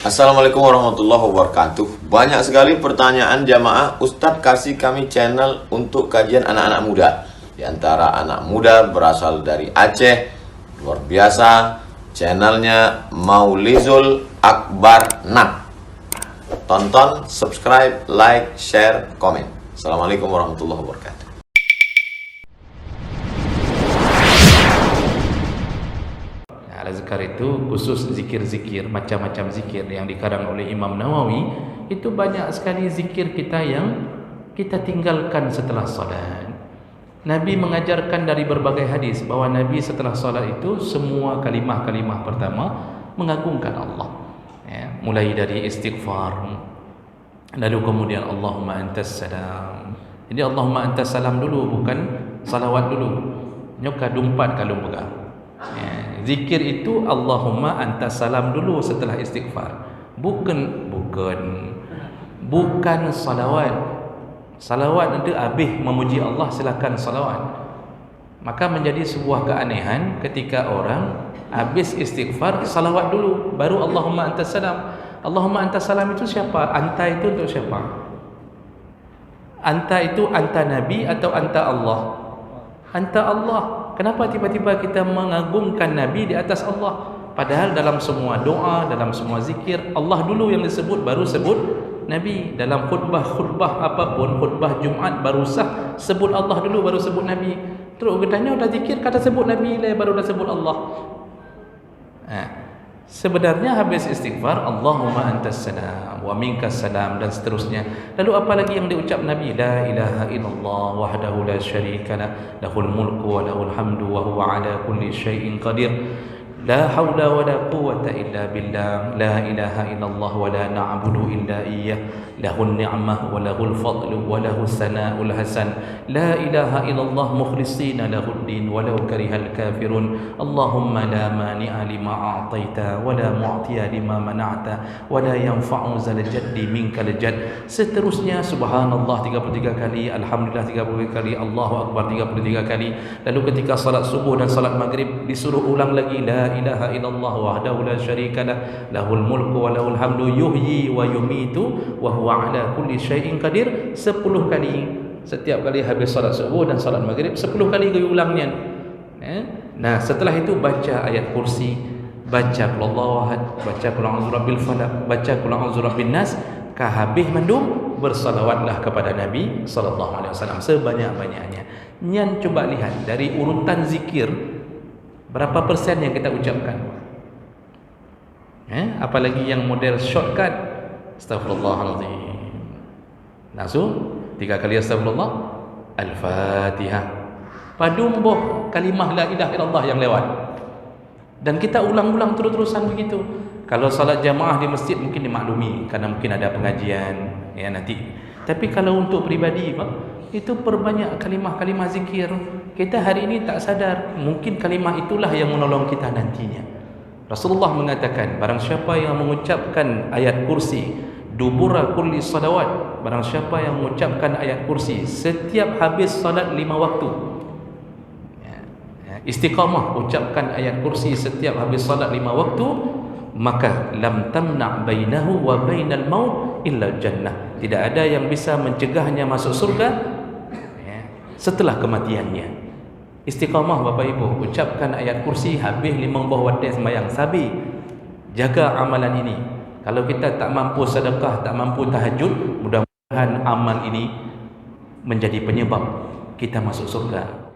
Assalamualaikum warahmatullahi wabarakatuh. Banyak sekali pertanyaan jamaah, Ustadz kasih kami channel untuk kajian anak-anak muda. Di antara anak muda berasal dari Aceh, luar biasa, channelnya Maulizul Akbar Nak. Tonton, subscribe, like, share, komen. Assalamualaikum warahmatullahi wabarakatuh. Al-Azkar itu khusus zikir-zikir, macam-macam zikir yang dikarang oleh Imam Nawawi. Itu banyak sekali zikir kita yang kita tinggalkan setelah salat. Nabi mengajarkan dari berbagai hadis bahawa Nabi setelah salat itu semua kalimah-kalimah pertama mengagungkan Allah, ya, mulai dari istighfar, lalu kemudian Allahumma antas salam. Jadi Allahumma antas salam dulu, bukan salawat dulu. Nyoka dumpat kalau pegang, ya. Zikir itu Allahumma antas salam dulu setelah istighfar. Bukan salawat. Salawat nanti habis memuji Allah, silakan salawat. Maka menjadi sebuah keanehan ketika orang habis istighfar salawat dulu, baru Allahumma antas salam. Allahumma antas salam itu siapa? Anta itu untuk siapa? Anta itu anta Nabi atau anta Allah? Anta Allah. Kenapa tiba-tiba kita mengagungkan Nabi di atas Allah? Padahal dalam semua doa, dalam semua zikir, Allah dulu yang disebut, baru sebut Nabi. Dalam khutbah apapun, khutbah Jumaat baru sah, sebut Allah dulu, baru sebut Nabi. Terus katanya udah zikir, kata sebut Nabi lah, baru dah sebut Allah. Sebenarnya habis istighfar, Allahumma antas salam wa minkas salam, dan seterusnya. Lalu apa lagi yang diucap Nabi? La ilaha illallah wahdahu la syarikalah, lahul mulku wa lahul hamdu wa huwa ala kulli syai'in qadir. La hawla wa la quwwata illa billah. La ilaha illallah wa la na'budu illa iyyah. Lahul ni'mah wa lahul fadlu wa lahul sana'ul hasan. La ilaha illallah mukhlishina lahud din walau karihal kafirun. Allahumma la mani'a lima a'taita wa la mu'tiya lima mana'ta wa la yanfa'u zal jaddi minkal jadd. Seterusnya subhanallah 33 kali, alhamdulillah 33 kali, Allahu akbar 33 kali. Lalu ketika salat subuh dan salat maghrib disuruh ulang lagi, la ilaha illallah wahdahu la syarikalah, lahul mulku wa lahul hamdu yuhyi wa yumitu wa huwa ala kulli syai'in qadir. 10 kali. Setiap kali habis salat subuh dan salat maghrib 10 kali diulangnya. Nah, setelah itu baca ayat kursi, baca qul huwallahu ahad, baca qul a'udzu birabbil falaq, baca qul a'udzu birabbin nas. Habis mandum, bersalawatlah kepada Nabi sallallahu alaihi wasallam sebanyak-banyaknya. Nyan coba lihat dari urutan zikir, berapa persen yang kita ucapkan? Apalagi yang model shortcut, astagfirullahaladzim, langsung 3 kali astagfirullah, al-fatihah, padumboh kalimah la ilaha illallah yang lewat. Dan kita ulang-ulang terus-terusan begitu. Kalau salat jamaah di masjid mungkin dimaklumi karena mungkin ada pengajian, ya nanti. Tapi kalau untuk pribadi, itu perbanyak kalimah-kalimah zikir. Kita hari ini tak sadar, mungkin kalimah itulah yang menolong kita nantinya. Rasulullah mengatakan, barang siapa yang mengucapkan ayat kursi dubura kulli salawat, barang siapa yang mengucapkan ayat kursi setiap habis salat 5 waktu, istiqamah ucapkan ayat kursi setiap habis salat 5 waktu, maka lam tamna' bainahu wa bainal maut illa jannah. Tidak ada yang bisa mencegahnya masuk surga setelah kematiannya. Istiqamah Bapak Ibu, ucapkan ayat kursi habis 5 waktu sembahyang, sabi jaga amalan ini. Kalau kita tak mampu sedekah, tak mampu tahajud, mudah-mudahan amal ini menjadi penyebab kita masuk surga.